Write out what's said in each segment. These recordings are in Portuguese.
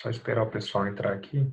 Só esperar o pessoal entrar aqui.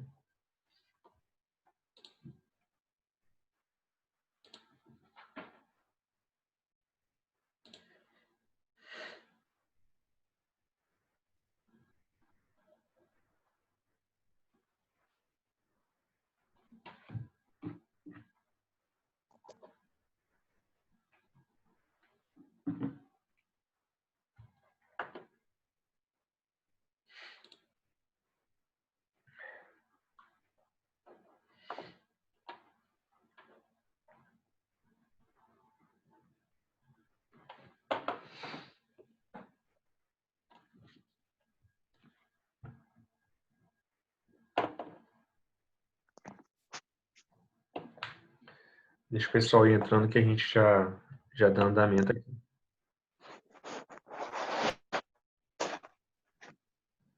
Deixa o pessoal ir entrando que a gente já dá andamento aqui.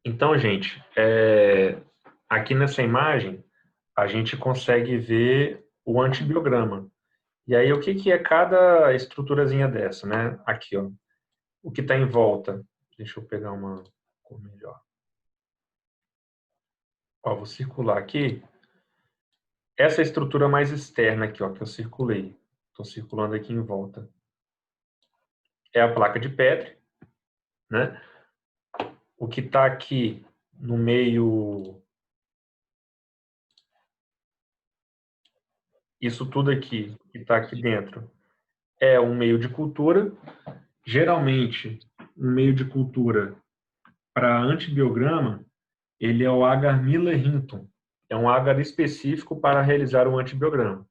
Então, gente, aqui nessa imagem, a gente consegue ver o antibiograma. E aí, o que é cada estruturazinha dessa, né? Aqui, ó. O que está em volta. Deixa eu pegar uma cor melhor. Ó, vou circular aqui. Essa estrutura mais externa aqui, ó, que eu circulei. Estou circulando aqui em volta. É a placa de Petri, né? O que está aqui no meio, isso tudo aqui que está aqui dentro, é um meio de cultura. Geralmente, um meio de cultura para antibiograma, ele é o agar Miller-Hinton. É um agar específico para realizar um antibiograma.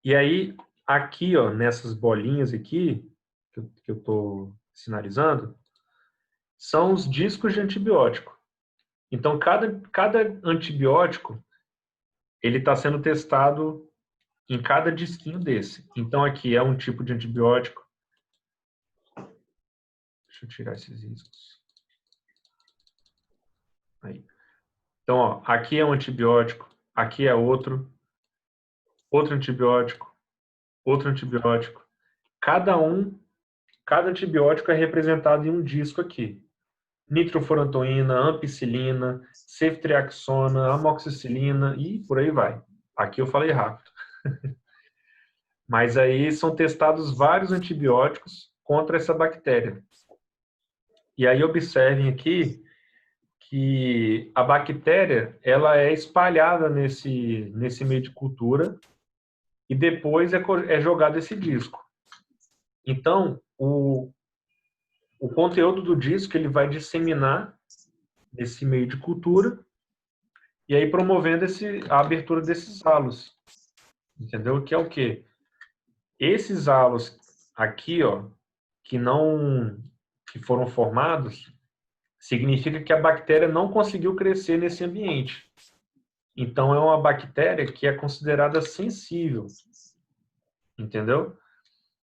E aí, aqui, ó, nessas bolinhas aqui, que eu estou sinalizando, são os discos de antibiótico. Então, cada antibiótico, ele está sendo testado em cada disquinho desse. Então, aqui é um tipo de antibiótico. Deixa eu tirar esses riscos. Aí. Então, ó, aqui é um antibiótico, aqui é outro antibiótico, outro antibiótico. Cada antibiótico é representado em um disco aqui. Nitrofurantoína, ampicilina, ceftriaxona, amoxicilina e por aí vai. Aqui eu falei rápido. Mas aí são testados vários antibióticos contra essa bactéria. E aí observem aqui que a bactéria ela é espalhada nesse meio de cultura e depois é jogado esse disco. Então, o conteúdo do disco ele vai disseminar nesse meio de cultura e aí promovendo a abertura desses halos. Entendeu? Que é o quê? Esses halos aqui, ó, que foram formados, significa que a bactéria não conseguiu crescer nesse ambiente. Então, é uma bactéria que é considerada sensível. Entendeu?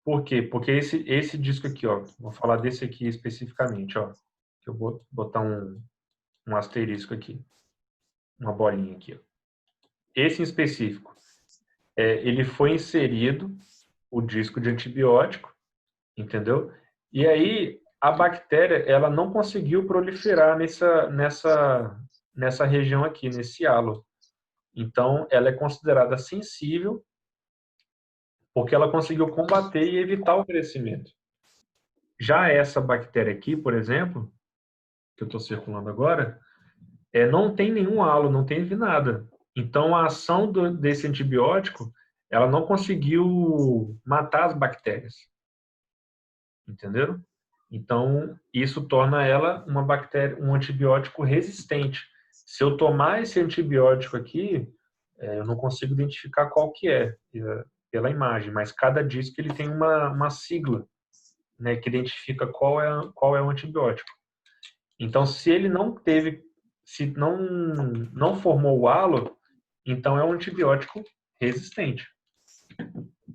Por quê? Porque esse disco aqui, ó, vou falar desse aqui especificamente, ó, que eu vou botar um asterisco aqui, uma bolinha aqui, ó. Esse em específico, ele foi inserido o disco de antibiótico, entendeu? E aí a bactéria ela não conseguiu proliferar nessa região aqui, nesse halo. Então, ela é considerada sensível porque ela conseguiu combater e evitar o crescimento. Já essa bactéria aqui, por exemplo, que eu estou circulando agora, não tem nenhum halo, não teve nada. Então, a ação desse antibiótico, ela não conseguiu matar as bactérias. Entenderam? Então, isso torna ela uma bactéria, um antibiótico resistente. Se eu tomar esse antibiótico aqui, eu não consigo identificar qual que é pela imagem, mas cada disco ele tem uma sigla, né, que identifica qual é o antibiótico. Então, se ele não teve, se não formou o halo, então é um antibiótico resistente.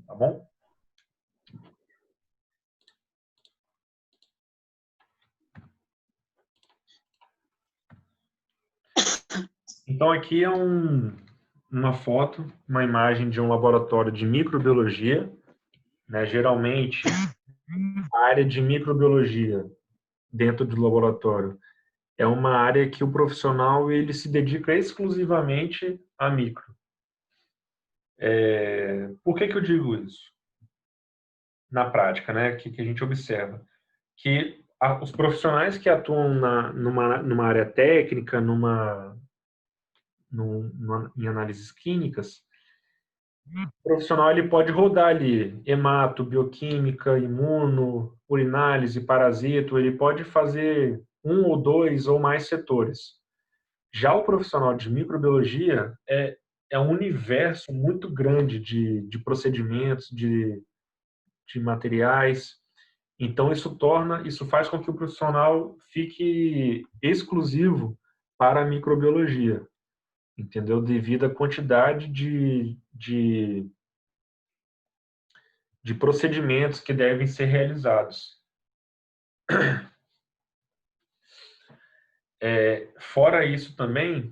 Tá bom? Então, aqui é uma foto, uma imagem de um laboratório de microbiologia, né? Geralmente, a área de microbiologia dentro do laboratório é uma área que o profissional ele se dedica exclusivamente a micro. Por que eu digo isso? Na prática, né? O que a gente observa? Que os profissionais que atuam numa área técnica, em análises clínicas, o profissional ele pode rodar ali hemato, bioquímica, imuno, urinálise, parasito, ele pode fazer um ou dois ou mais setores. Já o profissional de microbiologia é um universo muito grande de procedimentos, de materiais. Então, isso faz com que o profissional fique exclusivo para a microbiologia, entendeu? Devido à quantidade de procedimentos que devem ser realizados. Fora isso também,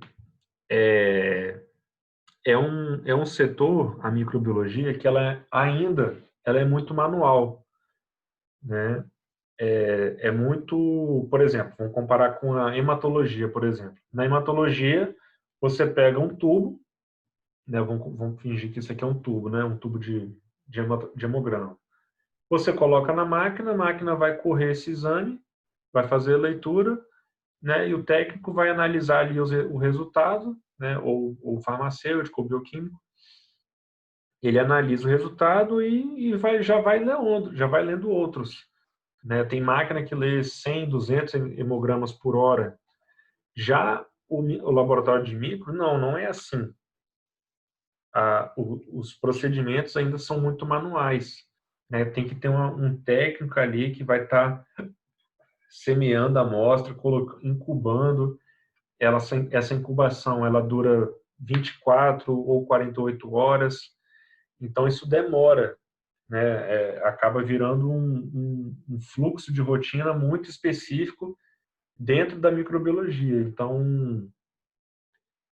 é um setor, a microbiologia, que ela é muito manual, né? É muito, por exemplo, vamos comparar com a hematologia, por exemplo. Na hematologia, você pega um tubo, né? Vamos fingir que isso aqui é um tubo, né? Um tubo de hemograma. Você coloca na máquina, a máquina vai correr esse exame, vai fazer a leitura, né? E o técnico vai analisar ali o resultado, né? Ou o farmacêutico, ou bioquímico, ele analisa o resultado já vai lendo outros, né? Tem máquina que lê 100, 200 hemogramas por hora. Já o laboratório de micro, não é assim. Os procedimentos ainda são muito manuais, né? Tem que ter um técnico ali que vai estar semeando a amostra, incubando. Essa incubação ela dura 24 ou 48 horas, então isso demora, né? Acaba virando um fluxo de rotina muito específico dentro da microbiologia. Então,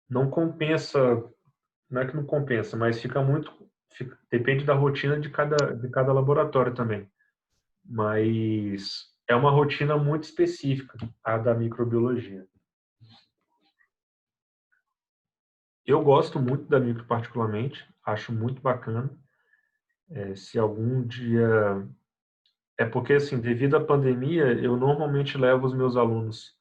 não compensa, não é que não compensa, mas depende da rotina de cada laboratório também. Mas é uma rotina muito específica, a da microbiologia. Eu gosto muito da micro particularmente, acho muito bacana. Se algum dia... É porque, assim, devido à pandemia, eu normalmente levo os meus alunos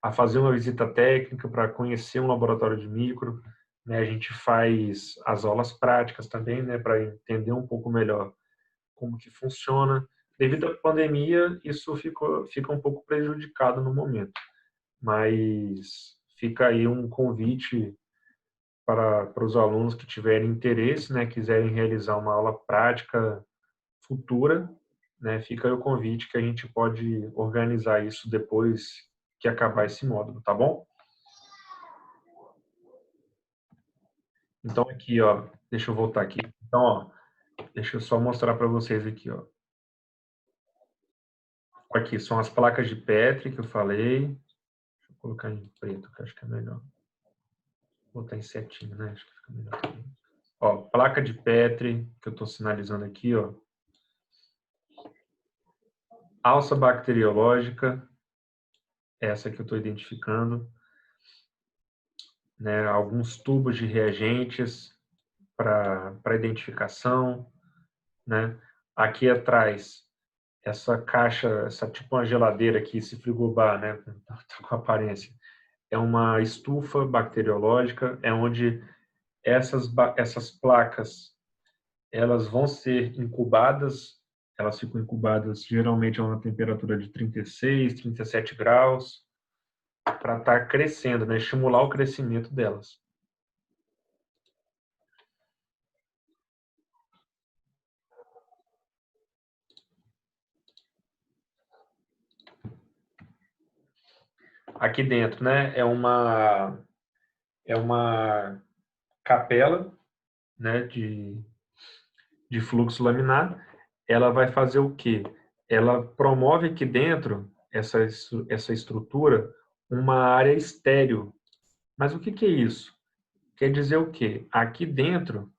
a fazer uma visita técnica para conhecer um laboratório de micro, né? A gente faz as aulas práticas também, né, para entender um pouco melhor como que funciona. Devido à pandemia, isso fica um pouco prejudicado no momento, mas fica aí um convite para os alunos que tiverem interesse, né, quiserem realizar uma aula prática futura, né, fica aí o convite que a gente pode organizar isso depois que acabar esse módulo, tá bom? Então aqui, ó, deixa eu voltar aqui. Então, ó, deixa eu só mostrar para vocês aqui, ó. Aqui são as placas de Petri que eu falei. Deixa eu colocar em preto, que eu acho que é melhor. Vou botar em setinho, né? Acho que fica melhor também. Ó, placa de Petri que eu estou sinalizando aqui, ó. Alça bacteriológica, essa que eu estou identificando, né? Alguns tubos de reagentes para identificação, né? Aqui atrás essa caixa, essa tipo uma geladeira aqui, esse frigobar, né, tá com aparência, é uma estufa bacteriológica, é onde essas placas, elas vão ser incubadas, elas ficam incubadas geralmente a uma temperatura de 36, 37 graus, para estar crescendo, né, estimular o crescimento delas. Aqui dentro, né, é uma capela, né, de fluxo laminar. Ela vai fazer o quê? Ela promove aqui dentro, essa estrutura, uma área estéril. Mas o que é isso? Quer dizer o quê? Aqui dentro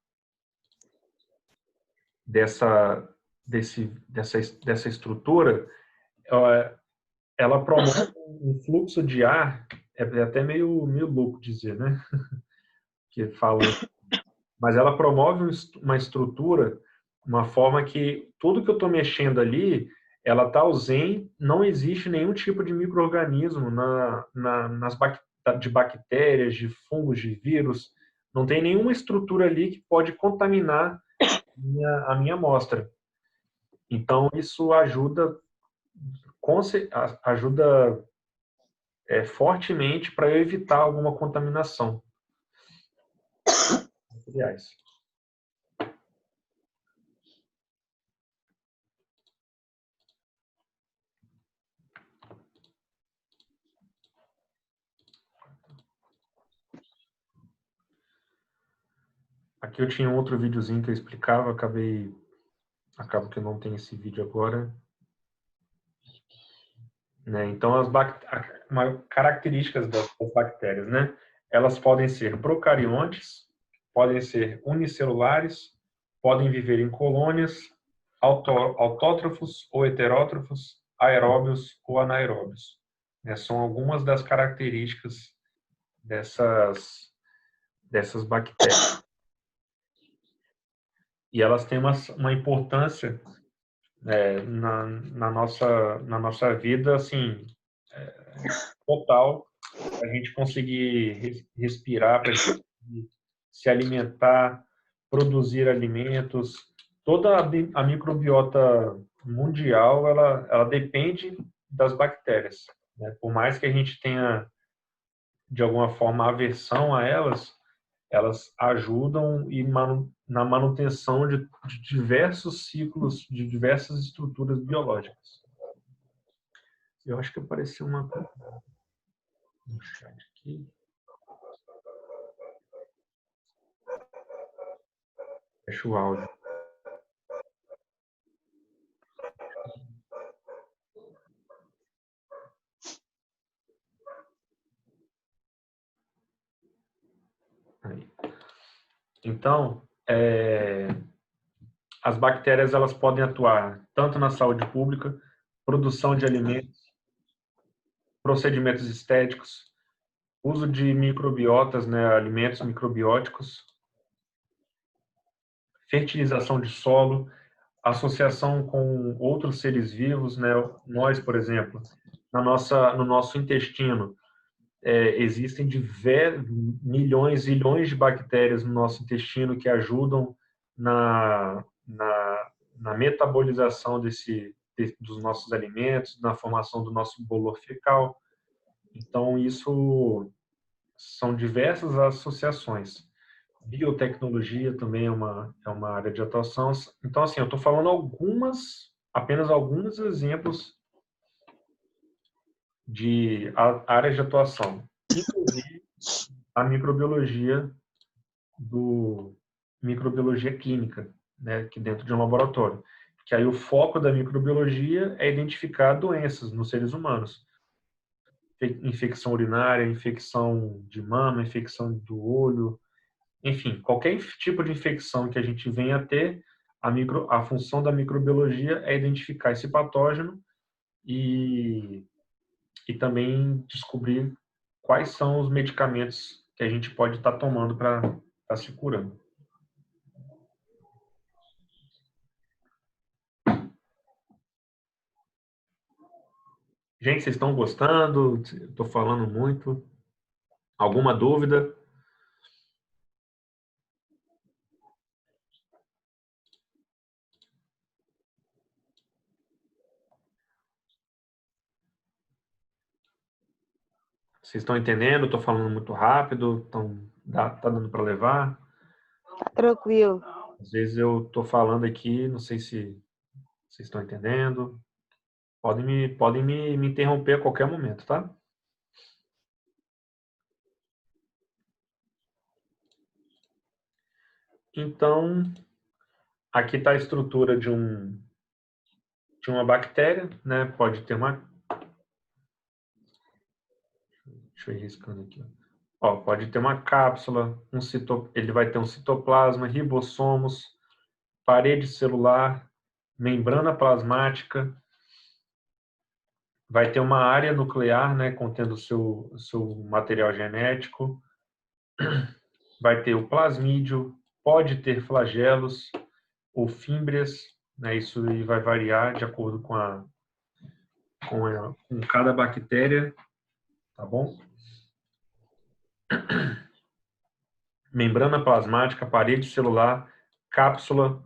dessa, dessa estrutura, ela promove um fluxo de ar, é até meio louco dizer, né? Que fala, mas ela promove uma estrutura, uma forma que tudo que eu estou mexendo ali, ela está ausente, não existe nenhum tipo de micro-organismo de bactérias, de fungos, de vírus, não tem nenhuma estrutura ali que pode contaminar a minha amostra. Então, isso ajuda fortemente para eu evitar alguma contaminação. Aliás. Aqui eu tinha um outro videozinho que eu explicava, acabo que eu não tenho esse vídeo agora. Né? Então, características das bactérias, né? Elas podem ser procariontes, podem ser unicelulares, podem viver em colônias, autótrofos ou heterótrofos, aeróbios ou anaeróbios. Né? São algumas das características dessas bactérias. E elas têm uma importância na nossa vida, assim, total, para a gente conseguir respirar, para a gente se alimentar, produzir alimentos. Toda a microbiota mundial, ela depende das bactérias. Né? Por mais que a gente tenha, de alguma forma, aversão a elas ajudam na manutenção de diversos ciclos, de diversas estruturas biológicas. Eu acho que apareceu uma no chat aqui. Fecha o áudio. Aí. Então, as bactérias elas podem atuar tanto na saúde pública, produção de alimentos, procedimentos estéticos, uso de microbiotas, né, alimentos microbióticos, fertilização de solo, associação com outros seres vivos, né? Nós, por exemplo, no nosso intestino, existem milhões, zilhões de bactérias no nosso intestino que ajudam na metabolização dos nossos alimentos, na formação do nosso bolor fecal. Então, isso são diversas associações. Biotecnologia também é uma área de atuação. Então, assim, eu estou falando apenas alguns exemplos de áreas de atuação. Inclusive, a microbiologia clínica, né, que dentro de um laboratório. Que aí o foco da microbiologia é identificar doenças nos seres humanos. Infecção urinária, infecção de mama, infecção do olho, enfim, qualquer tipo de infecção que a gente venha a ter, a função da microbiologia é identificar esse patógeno e também descobrir quais são os medicamentos que a gente pode estar tomando para estar se curando. Gente, vocês estão gostando? Estou falando muito. Alguma dúvida? Vocês estão entendendo? Estou falando muito rápido? Tá dando para levar? Tá tranquilo. Às vezes eu estou falando aqui, não sei se vocês estão entendendo. Podem me interromper a qualquer momento, tá? Então, aqui está a estrutura de uma bactéria, né? Pode ter uma... Deixa eu ir riscando aqui. Ó, pode ter uma cápsula, ele vai ter um citoplasma, ribossomos, parede celular, membrana plasmática, vai ter uma área nuclear, né, contendo o seu material genético, vai ter o plasmídio, pode ter flagelos ou fímbrias, né, isso aí vai variar de acordo com cada bactéria, tá bom? Membrana plasmática, parede celular, cápsula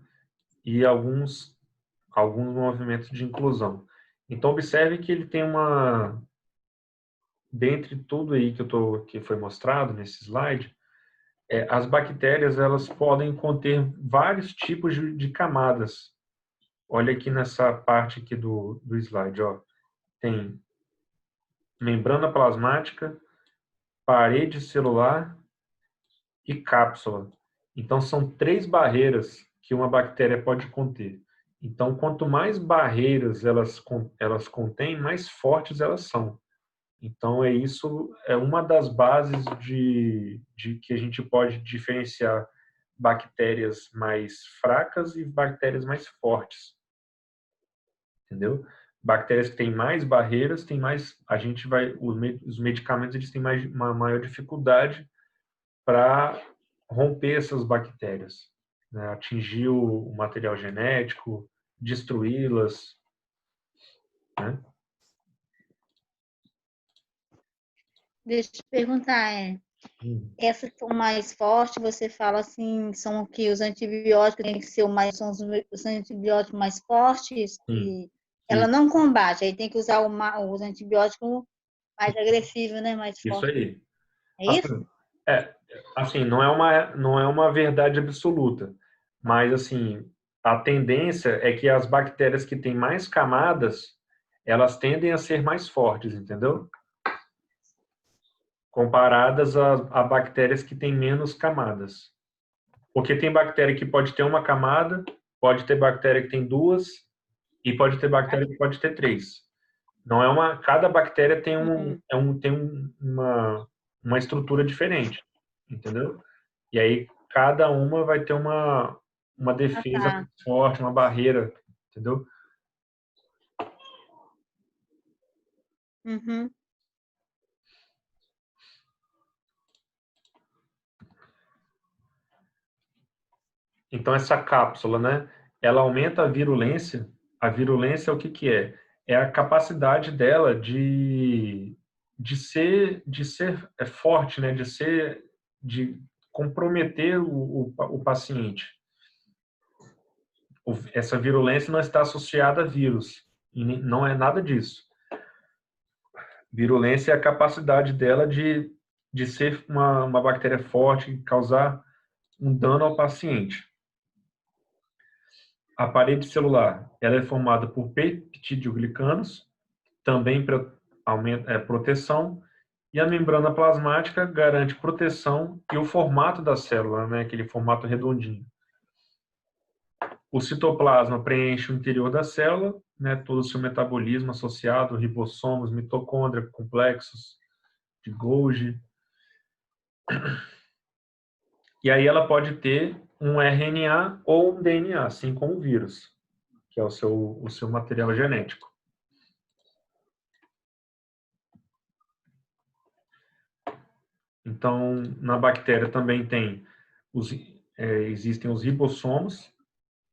e alguns movimentos de inclusão. Então, observe que ele tem dentre tudo aí que foi mostrado nesse slide, as bactérias elas podem conter vários tipos de camadas. Olha aqui nessa parte aqui do slide, ó. Tem membrana plasmática, parede celular e cápsula. Então, são 3 barreiras que uma bactéria pode conter. Então, quanto mais barreiras elas contêm, mais fortes elas são. Então, é uma das bases de que a gente pode diferenciar bactérias mais fracas e bactérias mais fortes. Entendeu? Bactérias que têm mais barreiras, os medicamentos eles têm uma maior dificuldade para romper essas bactérias, né? Atingir o material genético, destruí-las, né? Deixa eu te perguntar, essas são mais fortes, você fala assim, são que os antibióticos têm que ser são os antibióticos mais fortes Sim, e ela isso, não combate, aí tem que usar os antibióticos mais agressivos, né, mais isso fortes. aí. É isso? Assim, é, assim, não é uma verdade absoluta, mas assim, a tendência é que as bactérias que têm mais camadas, elas tendem a ser mais fortes, entendeu? Comparadas a bactérias que têm menos camadas. Porque tem bactéria que pode ter uma camada, pode ter bactéria que tem duas e pode ter bactéria que pode ter três. Não é cada bactéria tem Uhum. uma estrutura diferente, entendeu? E aí cada uma vai ter uma Ah, defesa tá. forte, uma barreira, entendeu? Uhum. Então essa cápsula, né? Ela aumenta a virulência. A virulência é o que que é? É a capacidade dela de ser forte, né? De comprometer o paciente. Essa virulência não está associada a vírus. E não é nada disso. Virulência é a capacidade dela de ser uma bactéria forte e causar um dano ao paciente. A parede celular ela é formada por peptidoglicanos, também para proteção, e a membrana plasmática garante proteção e o formato da célula, né, aquele formato redondinho. O citoplasma preenche o interior da célula, né, todo o seu metabolismo associado, ribossomos, mitocôndria, complexos de Golgi. E aí ela pode ter um RNA ou um DNA, assim como o vírus, que é o seu material genético. Então, na bactéria também existem os ribossomos,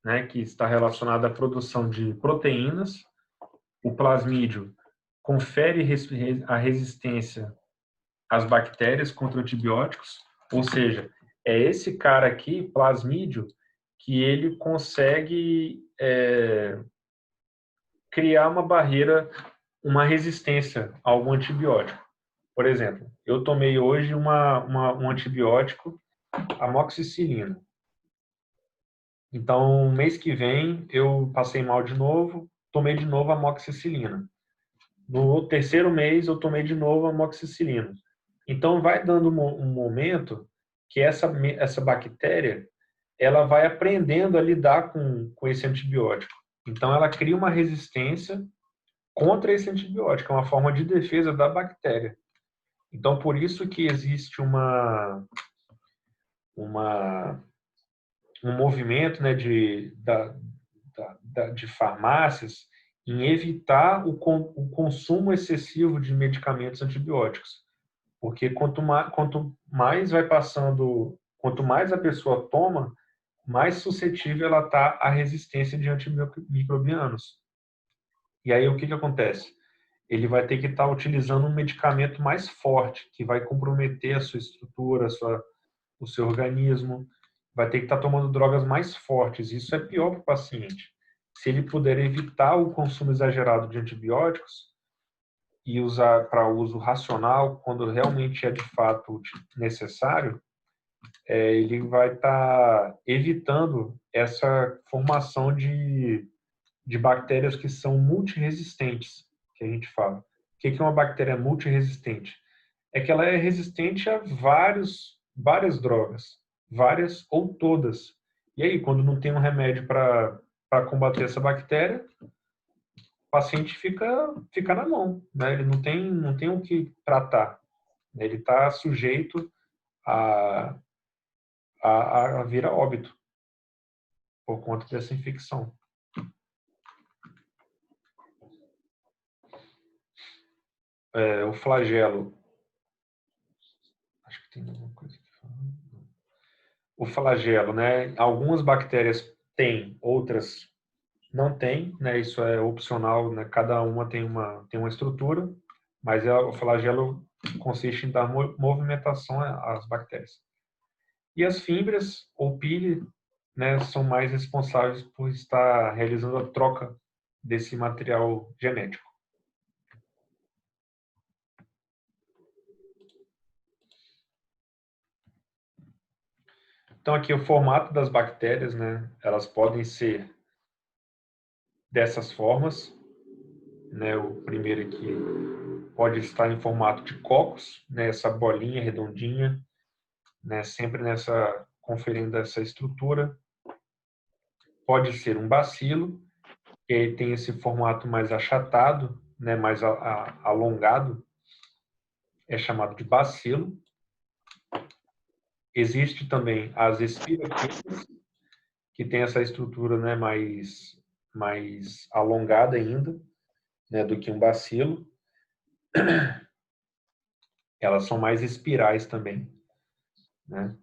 né, que está relacionado à produção de proteínas. O plasmídio confere a resistência às bactérias contra antibióticos, ou seja, é esse cara aqui, plasmídio, que ele consegue criar uma barreira, uma resistência a algum antibiótico. Por exemplo, eu tomei hoje um antibiótico, amoxicilina. Então, mês que vem, eu passei mal de novo, tomei de novo amoxicilina. No terceiro mês, eu tomei de novo amoxicilina. Então, vai dando um momento que essa bactéria ela vai aprendendo a lidar com esse antibiótico. Então, ela cria uma resistência contra esse antibiótico, é uma forma de defesa da bactéria. Então, por isso que existe uma um movimento, né, de farmácias em evitar o consumo excessivo de medicamentos antibióticos. Porque quanto mais vai passando, quanto mais a pessoa toma, mais suscetível ela está à resistência de antimicrobianos. E aí o que acontece? Ele vai ter que estar utilizando um medicamento mais forte, que vai comprometer a sua estrutura, o seu organismo. Vai ter que estar tomando drogas mais fortes. Isso é pior para o paciente. Se ele puder evitar o consumo exagerado de antibióticos e usar para uso racional, quando realmente é de fato necessário, ele vai estar evitando essa formação de bactérias que são multiresistentes, que a gente fala. O que é uma bactéria multiresistente? É que ela é resistente a várias drogas, várias ou todas. E aí, quando não tem um remédio para combater essa bactéria, o paciente fica na mão, né? Ele não tem o que tratar. Ele está sujeito a vir a óbito por conta dessa infecção. O flagelo. Acho que tem alguma coisa aqui falando. O flagelo, né? Algumas bactérias têm, outras não têm, né? Isso é opcional, né? Cada uma tem uma estrutura, mas o flagelo consiste em dar movimentação às bactérias. E as fímbrias ou pile, né, são mais responsáveis por estar realizando a troca desse material genético. Então aqui o formato das bactérias, né, elas podem ser dessas formas, né, o primeiro aqui pode estar em formato de cocos, né, essa bolinha redondinha, né, sempre conferindo essa estrutura. Pode ser um bacilo, que aí tem esse formato mais achatado, né, mais alongado, é chamado de bacilo. Existe também as espiroquetas, que tem essa estrutura, né, mais alongada ainda, né, do que um bacilo. Elas são mais espirais também, né?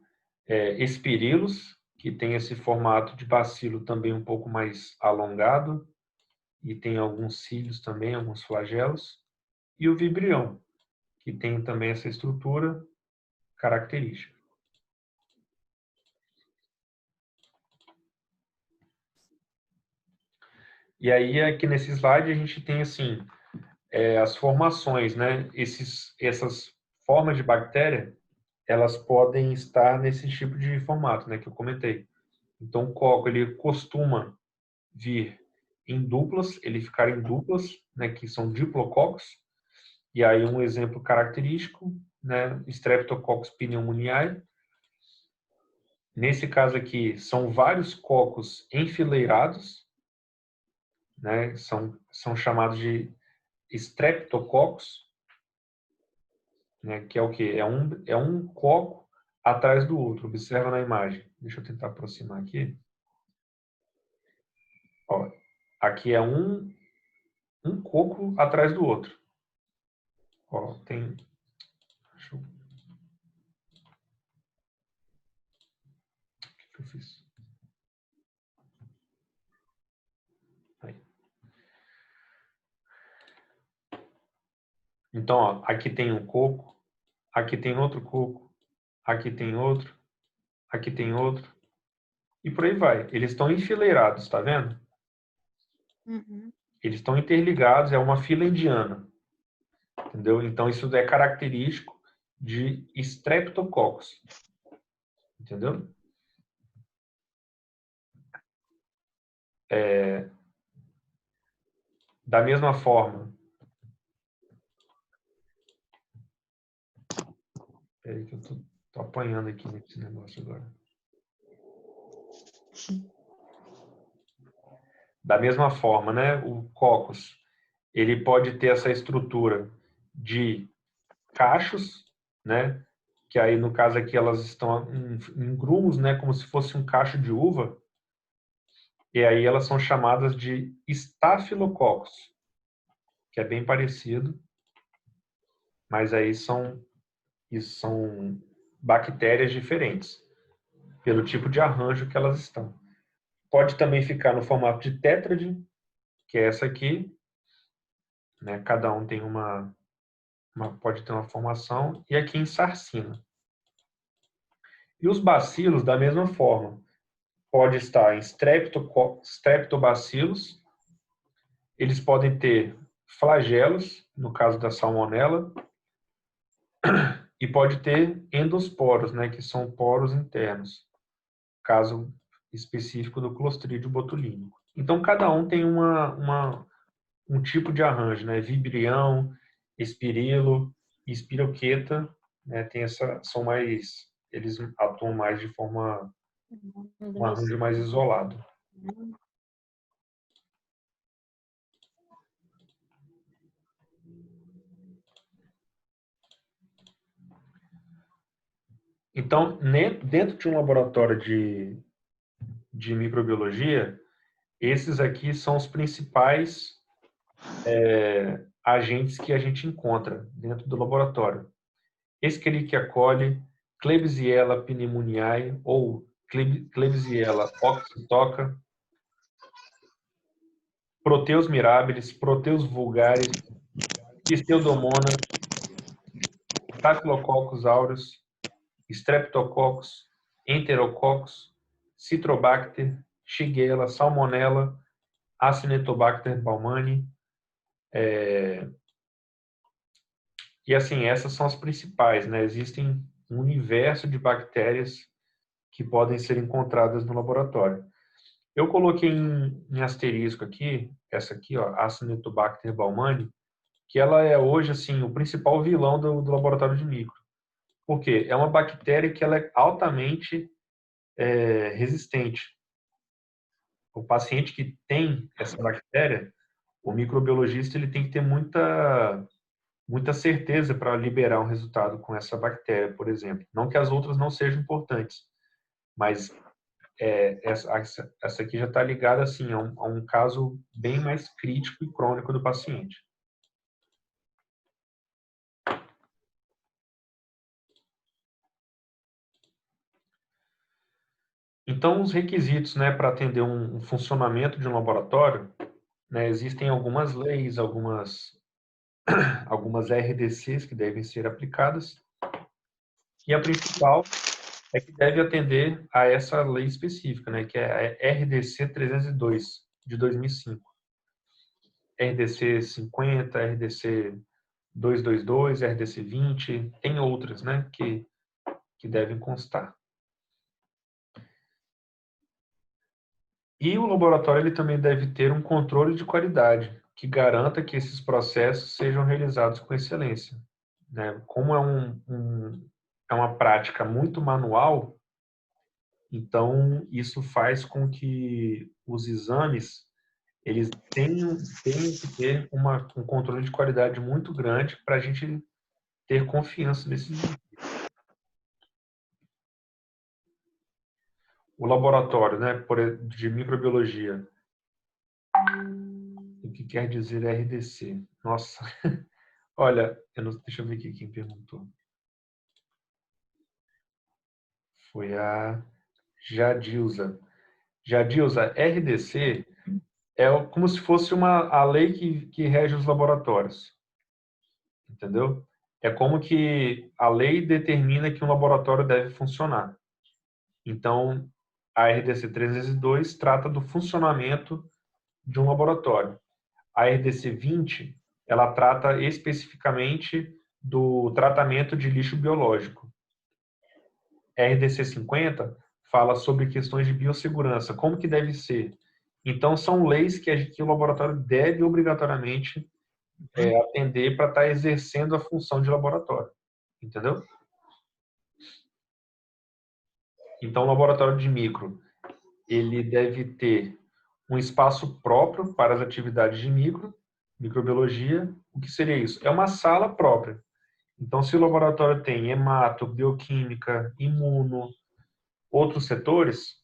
Espirilos, que tem esse formato de bacilo também um pouco mais alongado, e tem alguns cílios também, alguns flagelos. E o vibrião, que tem também essa estrutura característica. E aí, aqui nesse slide, a gente tem assim, as formações, né? Essas formas de bactéria, elas podem estar nesse tipo de formato, né, que eu comentei. Então, o coco, ele costuma vir em duplas, ele ficar em duplas, né, que são diplococos. E aí um exemplo característico, né, Streptococcus pneumoniae. Nesse caso aqui, são vários cocos enfileirados, né, são chamados de streptococcus, né, que é o quê? É um coco atrás do outro. Observa na imagem. Deixa eu tentar aproximar aqui. Ó, aqui é um coco atrás do outro. Ó, tem... Deixa eu... O que eu fiz? Aí. Então, ó, aqui tem um coco, aqui tem outro coco, aqui tem outro, aqui tem outro, e por aí vai. Eles estão enfileirados, tá vendo? Uhum. Eles estão interligados, é uma fila indiana, entendeu? Então, isso é característico de Streptococcus, entendeu? Da mesma forma, peraí que eu tô apanhando aqui nesse negócio agora. Da mesma forma, né, o coccus, ele pode ter essa estrutura de cachos, né, que aí no caso aqui elas estão em grumos, né, como se fosse um cacho de uva. E aí elas são chamadas de estafilococcus, que é bem parecido, mas aí são bactérias diferentes, pelo tipo de arranjo que elas estão. Pode também ficar no formato de tétrade, que é essa aqui, né? Cada um tem pode ter uma formação, e aqui em sarcina. E os bacilos, da mesma forma, pode estar em streptobacilos, eles podem ter flagelos, no caso da salmonela, e pode ter endosporos, né, que são poros internos, caso específico do Clostridium botulínico. Então, cada um tem um tipo de arranjo, né, vibrião, espirilo, espiroqueta, né, eles atuam mais de forma, um arranjo mais isolado. Então, dentro de um laboratório de microbiologia, esses aqui são os principais agentes que a gente encontra dentro do laboratório. Escherichia coli, Klebsiella pneumoniae ou Klebsiella oxytoca, Proteus mirabilis, Proteus vulgaris, Pseudomonas, Staphylococcus aureus, Streptococcus, Enterococcus, Citrobacter, Shigella, Salmonella, Acinetobacter baumannii. E assim, essas são as principais, né? Existem um universo de bactérias que podem ser encontradas no laboratório. Eu coloquei em asterisco aqui, essa aqui, ó, Acinetobacter baumannii, que ela é hoje assim o principal vilão do laboratório de micro. Por quê? É uma bactéria que ela é altamente resistente. O paciente que tem essa bactéria, o microbiologista ele tem que ter muita certeza para liberar um resultado com essa bactéria, por exemplo. Não que as outras não sejam importantes, mas essa aqui já está ligada assim, a um caso bem mais crítico e crônico do paciente. Então, os requisitos, né, para atender um funcionamento de um laboratório, né, existem algumas leis, algumas RDCs que devem ser aplicadas, e a principal é que deve atender a essa lei específica, né, que é a RDC 302, de 2005. RDC 50, RDC 222, RDC 20, tem outras, né, que devem constar. E o laboratório ele também deve ter um controle de qualidade que garanta que esses processos sejam realizados com excelência, né? Como é uma prática muito manual, então isso faz com que os exames eles tenham que ter um controle de qualidade muito grande para a gente ter confiança nesses exames. O laboratório, né, de microbiologia, o que quer dizer RDC? Nossa, olha, deixa eu ver aqui quem perguntou. Foi a Jadilza. Jadilza, RDC como se fosse a lei que rege os laboratórios. Entendeu? É como que a lei determina que um laboratório deve funcionar. Então, a RDC 302 trata do funcionamento de um laboratório. A RDC 20, ela trata especificamente do tratamento de lixo biológico. A RDC 50 fala sobre questões de biossegurança, como que deve ser. Então, são leis que o laboratório deve obrigatoriamente atender para estar exercendo a função de laboratório. Entendeu? Então, o laboratório de micro, ele deve ter um espaço próprio para as atividades de microbiologia. O que seria isso? É uma sala própria. Então, se o laboratório tem hemato, bioquímica, imuno, outros setores,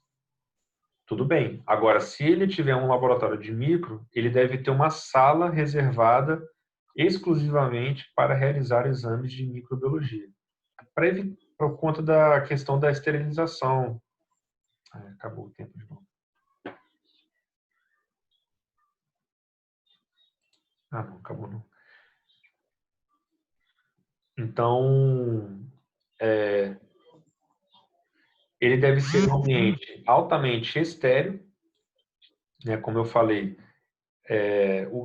tudo bem. Agora, se ele tiver um laboratório de micro, ele deve ter uma sala reservada exclusivamente para realizar exames de microbiologia. Por conta da questão da esterilização. Acabou o tempo de novo. Não, acabou não. Então, ele deve ser um ambiente altamente estéril, né? Como eu falei,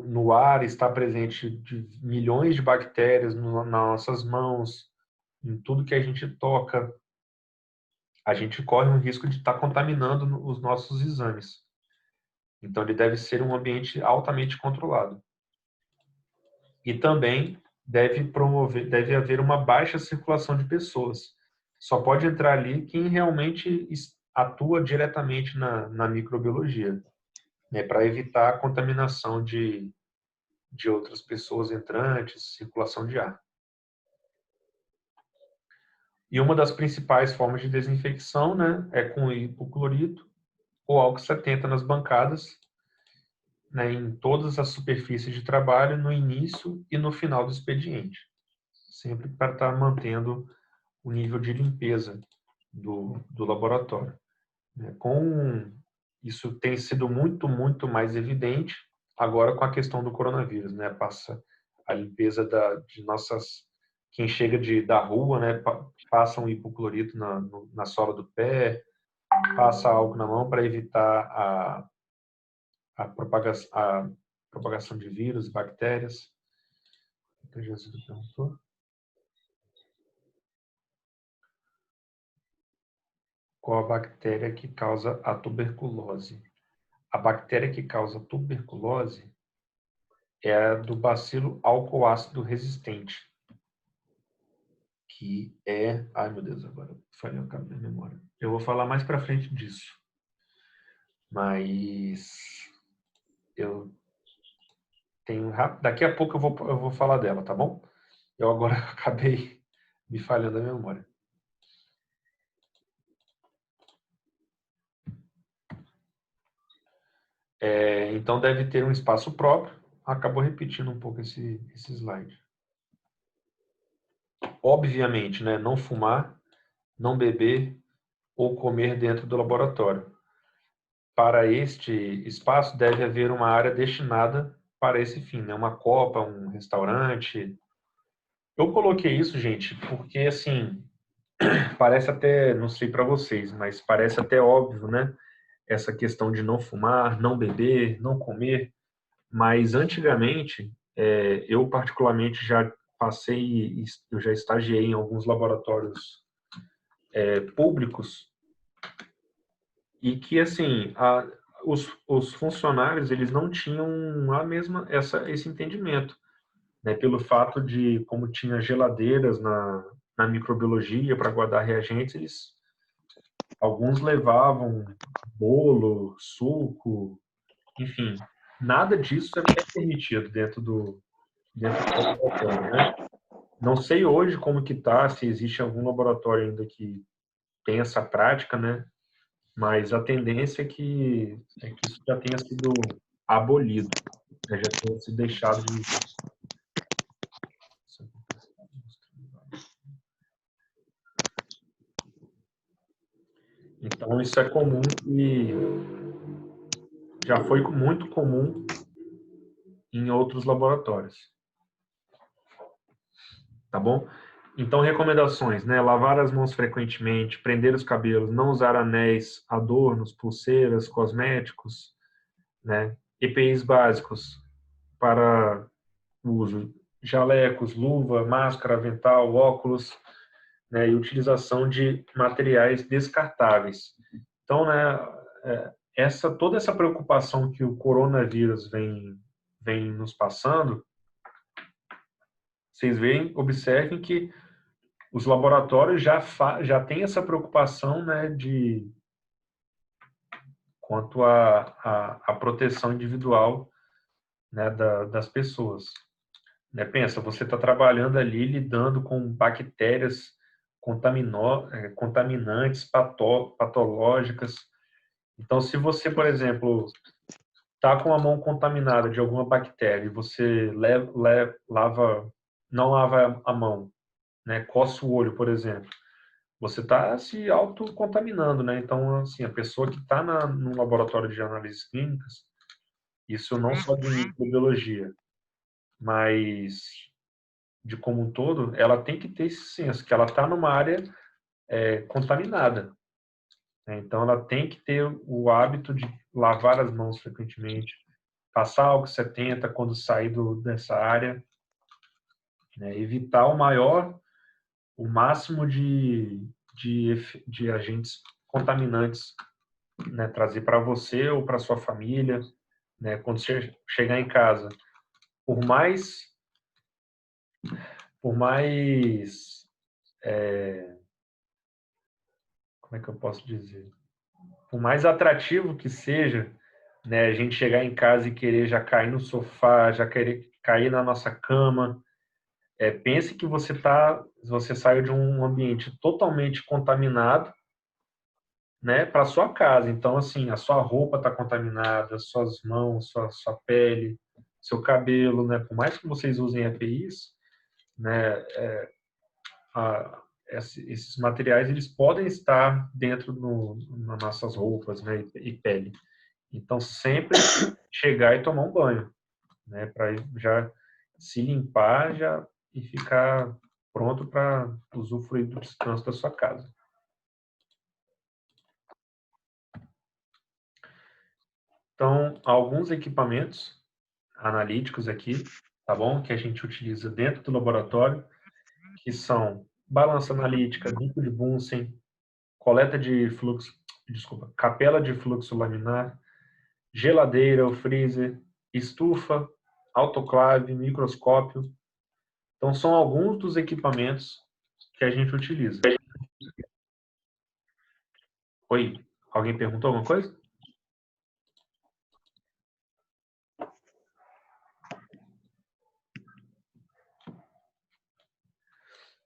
no ar está presente de milhões de bactérias nas nossas mãos, em tudo que a gente toca, a gente corre um risco de estar contaminando os nossos exames. Então, ele deve ser um ambiente altamente controlado. E também deve haver uma baixa circulação de pessoas. Só pode entrar ali quem realmente atua diretamente na microbiologia, né, para evitar a contaminação de outras pessoas entrantes, circulação de ar. E uma das principais formas de desinfecção, né, é com hipoclorito ou álcool 70 nas bancadas, né, em todas as superfícies de trabalho, no início e no final do expediente. Sempre para estar mantendo o nível de limpeza do laboratório. Isso tem sido muito, muito mais evidente agora com a questão do coronavírus, né? Passa a limpeza de nossas... Quem chega da rua, né? Passa um hipoclorito na sola do pé, passa álcool na mão para evitar a propagação de vírus e bactérias. O Jesus perguntou. Qual a bactéria que causa a tuberculose? A bactéria que causa tuberculose é a do bacilo alcoácido resistente, que é... Ai, meu Deus, agora falhou o cabo da memória. Eu vou falar mais para frente disso. Mas eu tenho... Daqui a pouco eu vou falar dela, tá bom? Eu agora acabei me falhando a memória. Então, deve ter um espaço próprio. Acabou repetindo um pouco esse slide. Obviamente, né, não fumar, não beber ou comer dentro do laboratório. Para este espaço, deve haver uma área destinada para esse fim, né? Uma copa, um restaurante. Eu coloquei isso, gente, porque, assim, parece até, não sei para vocês, mas parece até óbvio, né? Essa questão de não fumar, não beber, não comer. Mas, antigamente, eu particularmente já eu já estagiei em alguns laboratórios públicos e que, assim, os funcionários, eles não tinham esse entendimento, né? Pelo fato de, como tinha geladeiras na microbiologia para guardar reagentes, alguns levavam bolo, suco, enfim, nada disso é permitido dentro do laboratório, né? Não sei hoje como que tá, se existe algum laboratório ainda que tem essa prática, né? Mas a tendência é que isso já tenha sido abolido, né? Já tenha sido deixado de... Então, isso é comum e já foi muito comum em outros laboratórios. Tá bom? Então, recomendações, né? Lavar as mãos frequentemente, prender os cabelos, não usar anéis, adornos, pulseiras, cosméticos, né? EPIs básicos para uso: jalecos, luva, máscara, avental, óculos, né? E utilização de materiais descartáveis. Então, né? Toda essa preocupação que o coronavírus vem nos passando, vocês observem que os laboratórios já têm essa preocupação, né, quanto à proteção individual, né, das pessoas. Né, pensa, você está trabalhando ali lidando com bactérias contaminantes, patológicas. Então, se você, por exemplo, está com a mão contaminada de alguma bactéria e você não lava a mão, né, coça o olho, por exemplo, você está se autocontaminando, né? Então, assim, a pessoa que está no laboratório de análises clínicas, isso não só de microbiologia, mas de como um todo, ela tem que ter esse senso, que ela está numa área contaminada, né? Então, ela tem que ter o hábito de lavar as mãos frequentemente, passar álcool 70 quando sair dessa área, né? Evitar o máximo de agentes contaminantes, né? Trazer para você ou para sua família, né? Quando você chegar em casa, por mais como é que eu posso dizer? Por mais atrativo que seja, né, a gente chegar em casa e querer já cair no sofá, já querer cair na nossa cama, pense que você saiu de um ambiente totalmente contaminado, né, para sua casa. Então, assim, a sua roupa está contaminada, suas mãos, sua pele, seu cabelo, né? Por mais que vocês usem EPIs, né, esses materiais eles podem estar dentro nas nossas roupas, né, e pele. Então, sempre chegar e tomar um banho, né, para já se limpar já e ficar pronto para usufruir do descanso da sua casa. Então, alguns equipamentos analíticos aqui, tá bom? Que a gente utiliza dentro do laboratório, que são balança analítica, bico de Bunsen, capela de fluxo laminar, geladeira ou freezer, estufa, autoclave, microscópio. Então, são alguns dos equipamentos que a gente utiliza. Oi, alguém perguntou alguma coisa?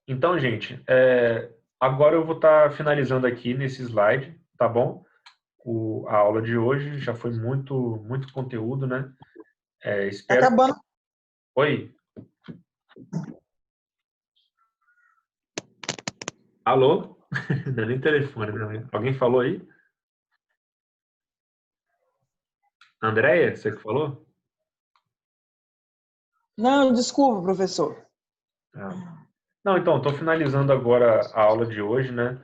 Então, gente, agora eu vou estar finalizando aqui nesse slide, tá bom? A aula de hoje já foi muito conteúdo, né? Espero... Acabando. Oi? Alô? Não é nem telefone, né? Alguém falou aí? Andréia, você que falou? Não, desculpa, professor. Ah. Não, então, estou finalizando agora a aula de hoje, né?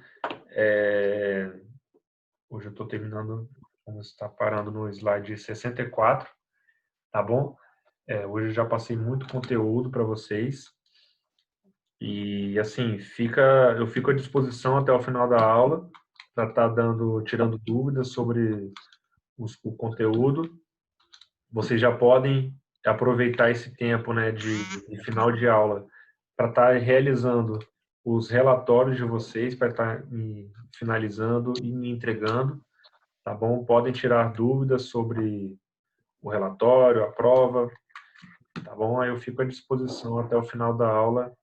Hoje eu estou terminando, vamos estar parando no slide 64, tá bom? Hoje eu já passei muito conteúdo para vocês. E, assim, eu fico à disposição até o final da aula para estar tirando dúvidas sobre o conteúdo. Vocês já podem aproveitar esse tempo, né, de final de aula para estar realizando os relatórios de vocês, para estar me finalizando e me entregando, tá bom? Podem tirar dúvidas sobre o relatório, a prova, tá bom? Aí eu fico à disposição até o final da aula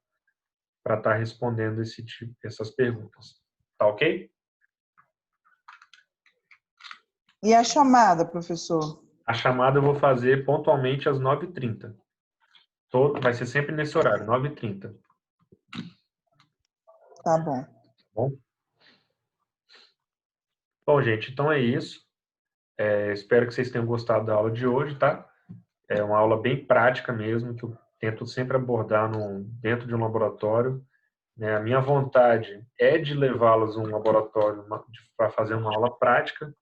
para estar respondendo essas perguntas. Tá ok? E a chamada, professor? A chamada eu vou fazer pontualmente às 9h30. Vai ser sempre nesse horário, 9h30. Tá bom. Bom? Bom, gente, então é isso. Espero que vocês tenham gostado da aula de hoje, tá? É uma aula bem prática mesmo, que eu tento sempre abordar dentro de um laboratório. Né? A minha vontade é de levá-los a um laboratório para fazer uma aula prática,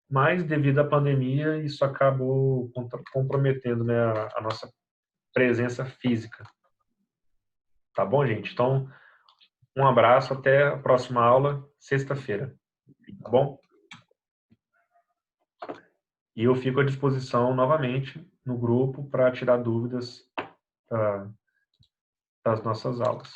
mas devido à pandemia, isso acabou comprometendo, né, a nossa presença física. Tá bom, gente? Então, um abraço, até a próxima aula, sexta-feira. Tá bom? E eu fico à disposição novamente no grupo para tirar dúvidas das nossas aulas.